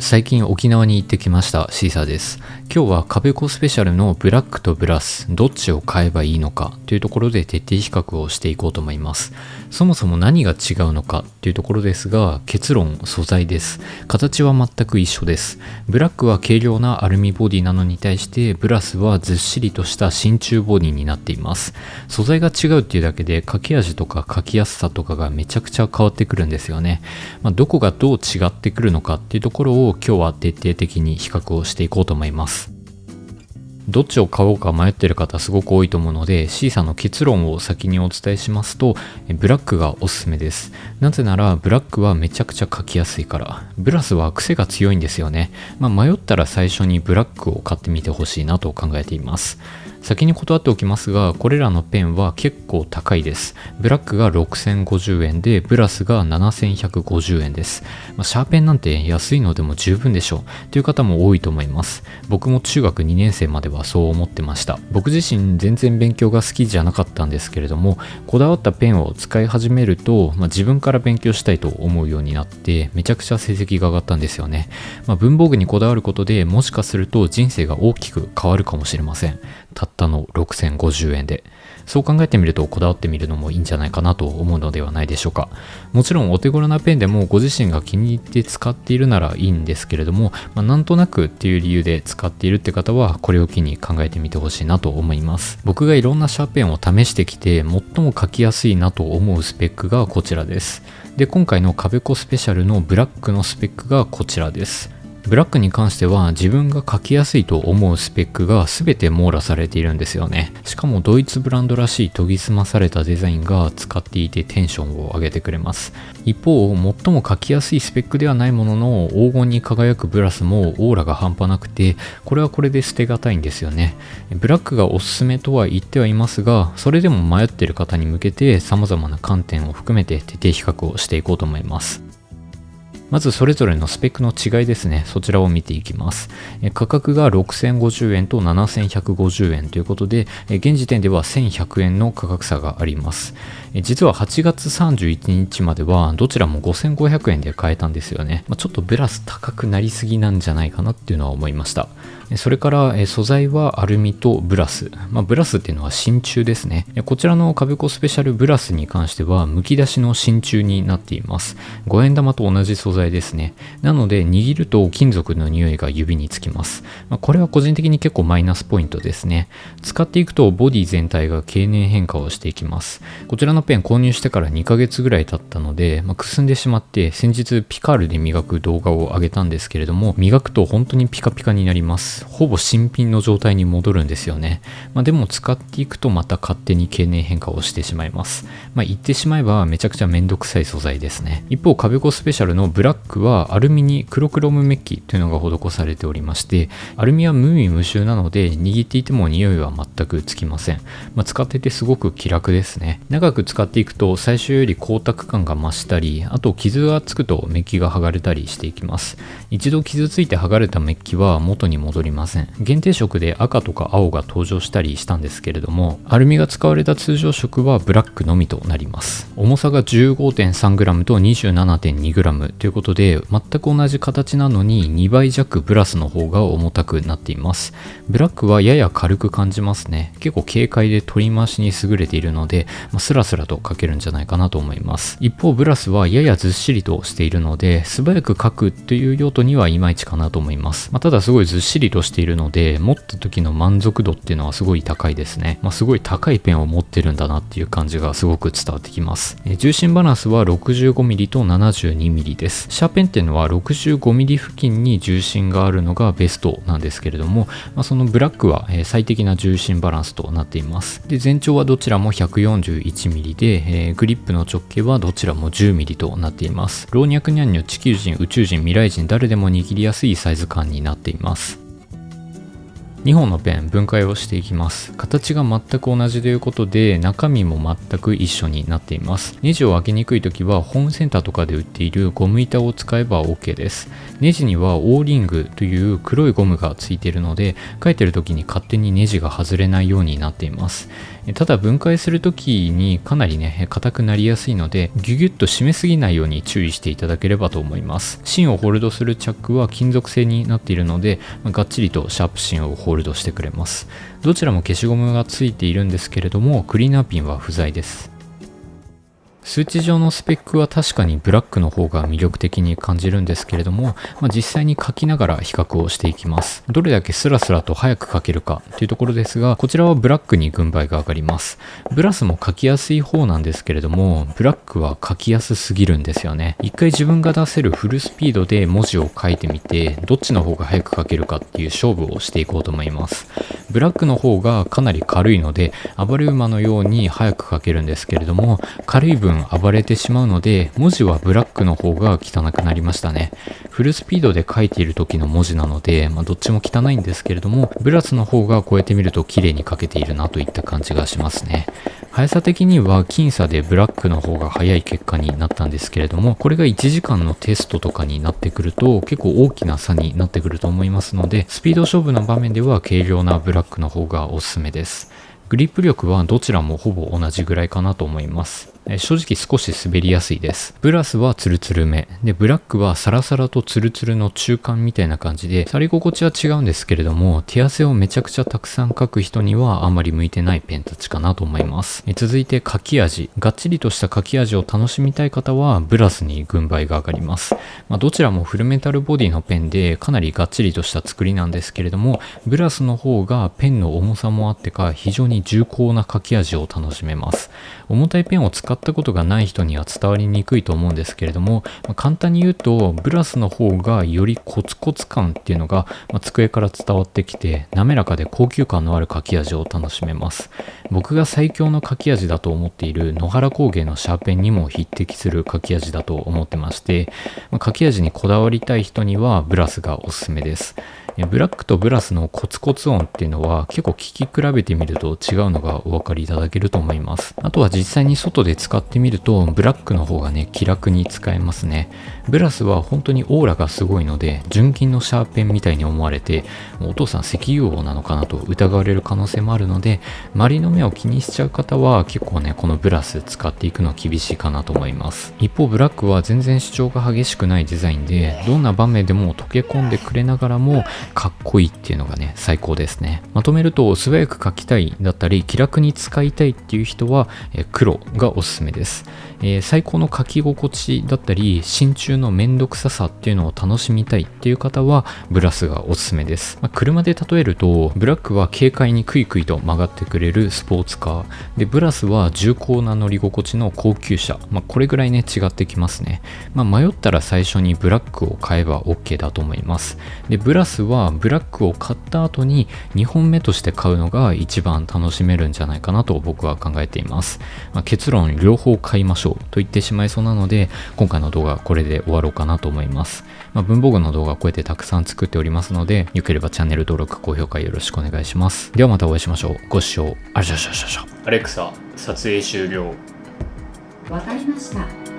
最近沖縄に行ってきました。シーサーです。今日はカベコスペシャルのブラックとブラスどっちを買えばいいのかというところで徹底比較をしていこうと思います。そもそも何が違うのかというところですが、結論素材です。形は全く一緒です。ブラックは軽量なアルミボディなのに対してブラスはずっしりとした真鍮ボディになっています。素材が違うっていうだけで書き味とか書きやすさとかがめちゃくちゃ変わってくるんですよね。どこがどう違ってくるのかっていうところを今日は徹底的に比較をしていこうと思います。どっちを買おうか迷っている方すごく多いと思うので C さんの結論を先にお伝えしますと、ブラックがおすすめです。なぜならブラックはめちゃくちゃ書きやすいから。ブラスは癖が強いんですよね。迷ったら最初にブラックを買ってみてほしいなと考えています。先に断っておきますが、これらのペンは結構高いです。ブラックが6050円で、ブラスが7150円です。シャーペンなんて安いのでも十分でしょうという方も多いと思います。僕も中学2年生まではそう思ってました。僕自身全然勉強が好きじゃなかったんですけれども、こだわったペンを使い始めると、自分から勉強したいと思うようになって、めちゃくちゃ成績が上がったんですよね。文房具にこだわることでもしかすると人生が大きく変わるかもしれません。たったの6050円で。そう考えてみるとこだわってみるのもいいんじゃないかなと思うのではないでしょうか。もちろんお手頃なペンでもご自身が気に入って使っているならいいんですけれども、なんとなくっていう理由で使っているって方はこれを機に考えてみてほしいなと思います。僕がいろんなシャーペンを試してきて最も書きやすいなと思うスペックがこちらです。で、今回のカベコスペシャルのブラックのスペックがこちらです。ブラックに関しては自分が書きやすいと思うスペックが全て網羅されているんですよね。しかもドイツブランドらしい研ぎ澄まされたデザインが使っていてテンションを上げてくれます。一方、最も書きやすいスペックではないものの黄金に輝くブラスもオーラが半端なくて、これはこれで捨てがたいんですよね。ブラックがおすすめとは言ってはいますが、それでも迷っている方に向けて様々な観点を含めて徹底比較をしていこうと思います。まずそれぞれのスペックの違いですね。そちらを見ていきます。価格が6050円と7150円ということで、現時点では1100円の価格差があります。実は8月31日まではどちらも5500円で買えたんですよね。ちょっとブラス高くなりすぎなんじゃないかなっていうのは思いました。それから素材はアルミとブラス。ブラスっていうのは真鍮ですね。こちらのカベコスペシャルブラスに関しては剥き出しの真鍮になっています。5円玉と同じ素材ですね。なので握ると金属の匂いが指につきます。これは個人的に結構マイナスポイントですね。使っていくとボディ全体が経年変化をしていきます。こちらのペン購入してから2ヶ月ぐらい経ったので、くすんでしまって先日ピカールで磨く動画を上げたんですけれども、磨くと本当にピカピカになります。ほぼ新品の状態に戻るんですよね。でも使っていくとまた勝手に経年変化をしてしまいます。言ってしまえばめちゃくちゃめんどくさい素材ですね。一方、カベコスペシャルのブラックはアルミに黒クロムメッキというのが施されておりまして、アルミは無味無臭なので握っていても匂いは全くつきません。使っててすごく気楽ですね。長く使っていくと最初より光沢感が増したり、あと傷がつくとメッキが剥がれたりしていきます。一度傷ついて剥がれたメッキは元に戻りません。限定色で赤とか青が登場したりしたんですけれども、アルミが使われた通常色はブラックのみとなります。重さが 15.3g と 27.2g ということで、全く同じ形なのに2倍弱ブラスの方が重たくなっています。ブラックはやや軽く感じますね。結構軽快で取り回しに優れているので、スラスラと書けるんじゃないかなと思います。一方、ブラスはややずっしりとしているので、素早く書くという用途にはいまいちかなと思います。ただすごいずっしりとしているので、持った時の満足度っていうのはすごい高いですね。すごい高いペンを持ってるんだなっていう感じがすごく伝わってきます。重心バランスは 65mm と 72mm です。シャーペンっていうのは 65mm 付近に重心があるのがベストなんですけれども、そのブラックは最適な重心バランスとなっています。で、全長はどちらも 141mm で、グリップの直径はどちらも 10mm となっています。老若男女、地球人、宇宙人、未来人、誰でも握りやすいサイズ感になっています。2本のペン分解をしていきます。形が全く同じということで中身も全く一緒になっています。ネジを開けにくいときはホームセンターとかで売っているゴム板を使えば OK です。ネジにはオーリングという黒いゴムがついているので書いてるときに勝手にネジが外れないようになっています。ただ分解するときにかなりね、硬くなりやすいので、ギュギュッと締めすぎないように注意していただければと思います。芯をホールドするチャックは金属製になっているので、がっちりとシャープ芯をホールドしてくれます。どちらも消しゴムがついているんですけれども、クリーナーピンは不在です。数値上のスペックは確かにブラックの方が魅力的に感じるんですけれども、実際に書きながら比較をしていきます。どれだけスラスラと早く書けるかというところですが、こちらはブラックに軍配が上がります。ブラスも書きやすい方なんですけれども、ブラックは書きやすすぎるんですよね。一回自分が出せるフルスピードで文字を書いてみて、どっちの方が早く書けるかっていう勝負をしていこうと思います。ブラックの方がかなり軽いので、暴れ馬のように早く書けるんですけれども、軽い分暴れてしまうので、文字はブラックの方が汚くなりましたね。フルスピードで書いている時の文字なので、どっちも汚いんですけれども、ブラスの方がこうやって見ると綺麗に書けているなといった感じがしますね。速さ的には僅差でブラックの方が速い結果になったんですけれども、これが1時間のテストとかになってくると結構大きな差になってくると思いますので、スピード勝負の場面では軽量なブラックの方がおすすめです。グリップ力はどちらもほぼ同じぐらいかなと思います。正直少し滑りやすいです。ブラスはツルツルめで、ブラックはサラサラとツルツルの中間みたいな感じで、触り心地は違うんですけれども、手汗をめちゃくちゃたくさん書く人にはあんまり向いてないペンたちかなと思います。続いて書き味。がっちりとした書き味を楽しみたい方はブラスに軍配が上がります。どちらもフルメタルボディのペンでかなりがっちりとした作りなんですけれども、ブラスの方がペンの重さもあってか非常に重厚な書き味を楽しめます。重たいペンを使ったことがない人には伝わりにくいと思うんですけれども、簡単に言うとブラスの方がよりコツコツ感っていうのが、机から伝わってきて滑らかで高級感のある書き味を楽しめます。僕が最強の書き味だと思っている野原工芸のシャーペンにも匹敵する書き味だと思ってまして、書き味にこだわりたい人にはブラスがおすすめです。ブラックとブラスのコツコツ音っていうのは結構聞き比べてみると違うのがお分かりいただけると思います。あとは実際に外で使ってみるとブラックの方がね気楽に使えますね。ブラスは本当にオーラがすごいので純金のシャーペンみたいに思われて、お父さん石油王なのかなと疑われる可能性もあるので、周りの目を気にしちゃう方は結構ねこのブラス使っていくの厳しいかなと思います。一方ブラックは全然主張が激しくないデザインで、どんな場面でも溶け込んでくれながらもかっこいいっていうのがね最高ですね。まとめると素早く書きたいだったり気楽に使いたいっていう人は黒がおすすめです。最高の書き心地だったり真鍮のめんどくささっていうのを楽しみたいっていう方はブラスがおすすめです。車で例えるとブラックは軽快にクイクイと曲がってくれるスポーツカーで、ブラスは重厚な乗り心地の高級車、これぐらいね違ってきますね。迷ったら最初にブラックを買えば OK だと思います。でブラスはブラックを買った後に2本目として買うのが一番楽しめるんじゃないかなと僕は考えています。結論両方買いましょうと言ってしまいそうなので、今回の動画はこれで終わろうかなと思います。文房具の動画こうやってたくさん作っておりますので、よければチャンネル登録高評価よろしくお願いします。ではまたお会いしましょう。ご視聴ありがとうございました。アレクサ、撮影終了。わかりました。